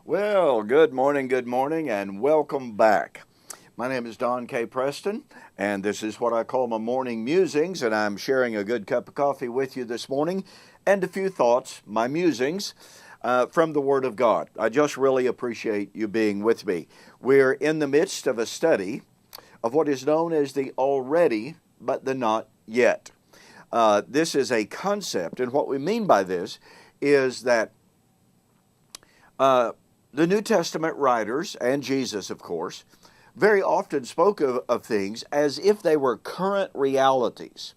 Well, good morning, and welcome back. My name is Don K. Preston, and this is what I call my morning musings, and I'm sharing a good cup of coffee with you this morning and a few thoughts, my musings, from the Word of God. I just really appreciate you being with me. We're in the midst of a study of what is known as the already but the not yet. This is a concept, and what we mean by this is that the New Testament writers, and Jesus, of course, very often spoke of things as if they were current realities,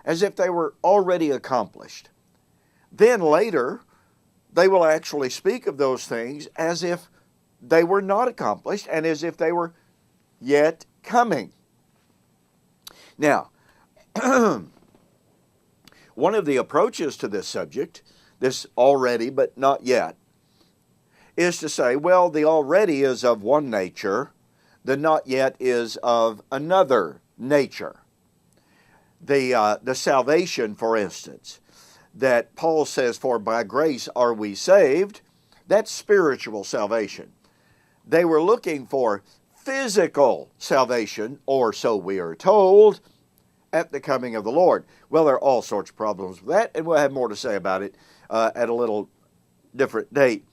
as if they were already accomplished. Then later, they will actually speak of those things as if they were not accomplished and as if they were yet coming. Now, one of the approaches to this subject, this already but not yet, is to say, well, the already is of one nature, the not yet is of another nature. The salvation, for instance, that Paul says, for by grace are we saved, that's spiritual salvation. They were looking for physical salvation, or so we are told, at the coming of the Lord. Well, there are all sorts of problems with that, and we'll have more to say about it at a little different date.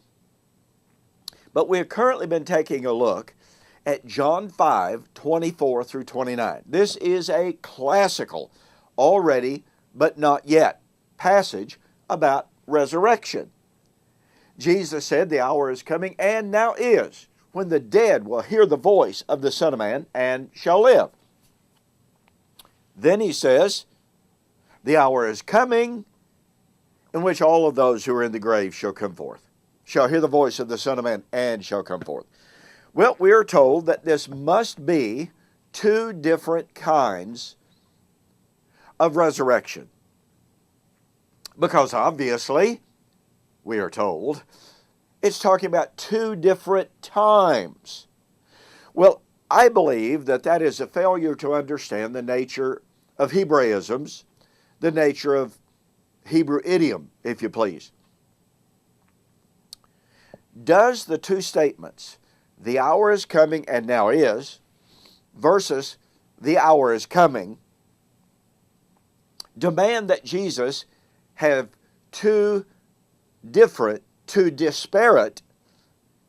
But we've currently been taking a look at John 5:24 through 29. This is a classical, already but not yet, passage about resurrection. Jesus said, the hour is coming, and now is, when the dead will hear the voice of the Son of Man and shall live. Then he says, the hour is coming in which all of those who are in the grave shall come forth, shall hear the voice of the Son of Man and shall come forth. Well, we are told that this must be two different kinds of resurrection. Because obviously, we are told, it's talking about two different times. Well, I believe that that is a failure to understand the nature of Hebraisms, the nature of Hebrew idiom, if you please. Does the two statements, the hour is coming and now is, versus the hour is coming, demand that Jesus have two disparate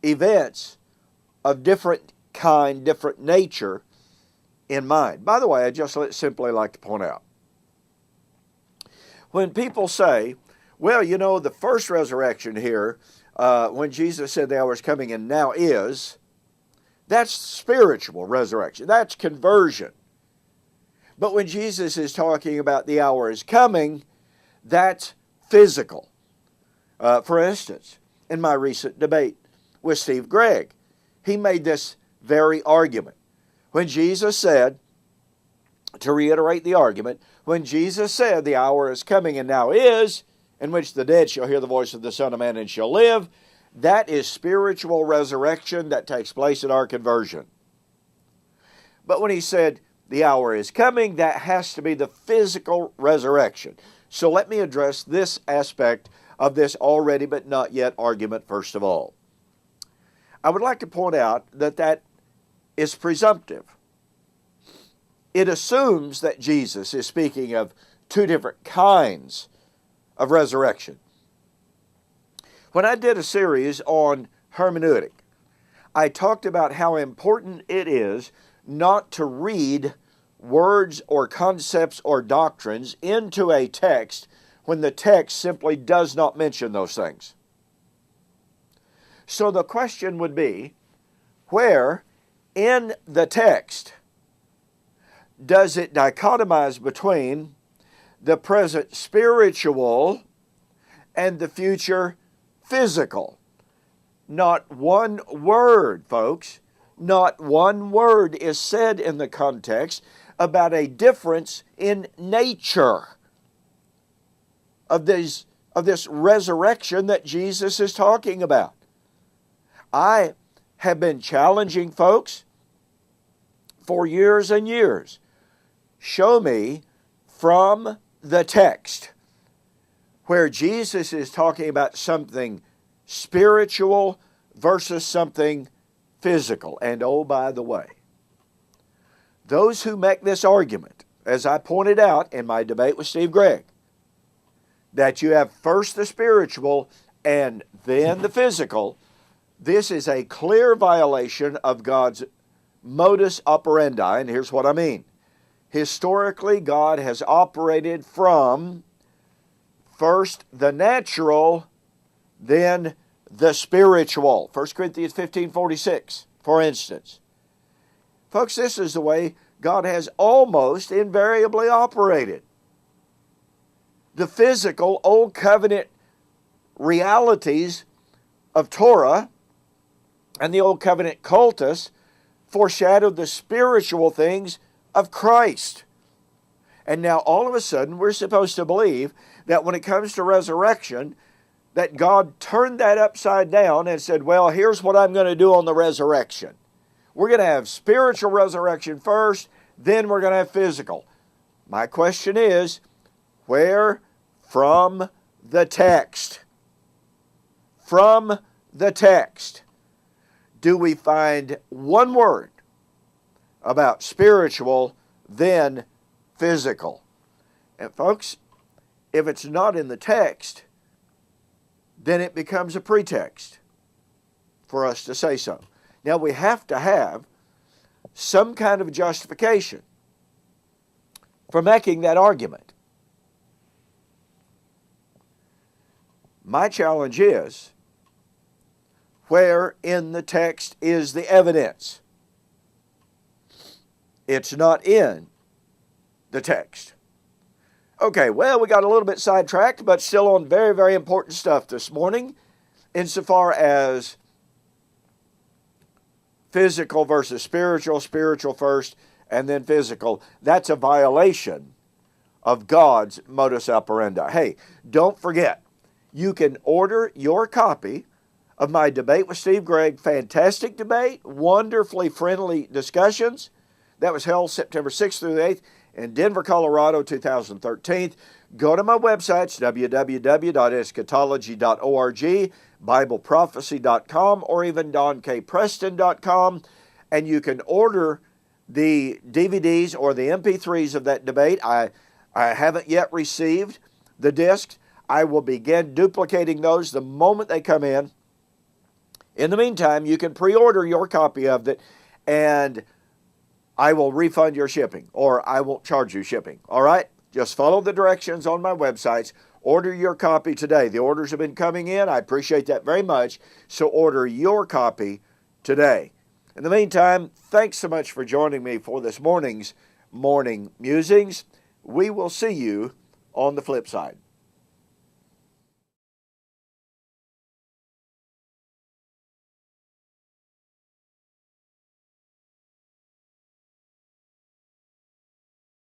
events of different kind, different nature in mind? By the way, I just simply like to point out, when people say, well, you know, the first resurrection here, when Jesus said the hour is coming and now is, that's spiritual resurrection. That's conversion. But when Jesus is talking about the hour is coming, that's physical. For instance, in my recent debate with Steve Gregg, he made this very argument. When Jesus said, to reiterate the argument, when Jesus said the hour is coming and now is, in which the dead shall hear the voice of the Son of Man and shall live, that is spiritual resurrection that takes place at our conversion. But when he said the hour is coming, that has to be the physical resurrection. So let me address this aspect of this already but not yet argument first of all. I would like to point out that that is presumptive. It assumes that Jesus is speaking of two different kinds of resurrection. When I did a series on hermeneutic, I talked about how important it is not to read words or concepts or doctrines into a text when the text simply does not mention those things. So the question would be, where in the text does it dichotomize between the present spiritual and the future physical? Not one word, folks, not one word is said in the context about a difference in nature of this resurrection that Jesus is talking about. I have been challenging folks for years and years. Show me from the text where Jesus is talking about something spiritual versus something physical. And oh, by the way, those who make this argument, as I pointed out in my debate with Steve Gregg, that you have first the spiritual and then the physical, this is a clear violation of God's modus operandi, and here's what I mean. Historically, God has operated from first the natural, then the spiritual. 1 Corinthians 15:46, for instance. Folks, this is the way God has almost invariably operated. The physical Old Covenant realities of Torah and the Old Covenant cultus foreshadowed the spiritual things of Christ. And now all of a sudden we're supposed to believe that when it comes to resurrection, that God turned that upside down and said, well, here's what I'm going to do on the resurrection. We're going to have spiritual resurrection first, then we're going to have physical. My question is, where from the text? From the text, do we find one word about spiritual, then physical? And folks, if it's not in the text, then it becomes a pretext for us to say so. Now we have to have some kind of justification for making that argument. My challenge is, where in the text is the evidence? It's not in the text. Okay, well, we got a little bit sidetracked, but still on very, very important stuff this morning, insofar as physical versus spiritual, spiritual first, and then physical. That's a violation of God's modus operandi. Hey, don't forget, you can order your copy of my debate with Steve Gregg. Fantastic debate, wonderfully friendly discussions. That was held September 6th through the 8th in Denver, Colorado, 2013. Go to my websites, www.eschatology.org, BibleProphecy.com, or even DonKPreston.com, and you can order the DVDs or the MP3s of that debate. I haven't yet received the discs. I will begin duplicating those the moment they come in. In the meantime, you can pre-order your copy of it, and I will refund your shipping, or I won't charge you shipping. All right? Just follow the directions on my websites. Order your copy today. The orders have been coming in. I appreciate that very much. So order your copy today. In the meantime, thanks so much for joining me for this morning's Morning Musings. We will see you on the flip side.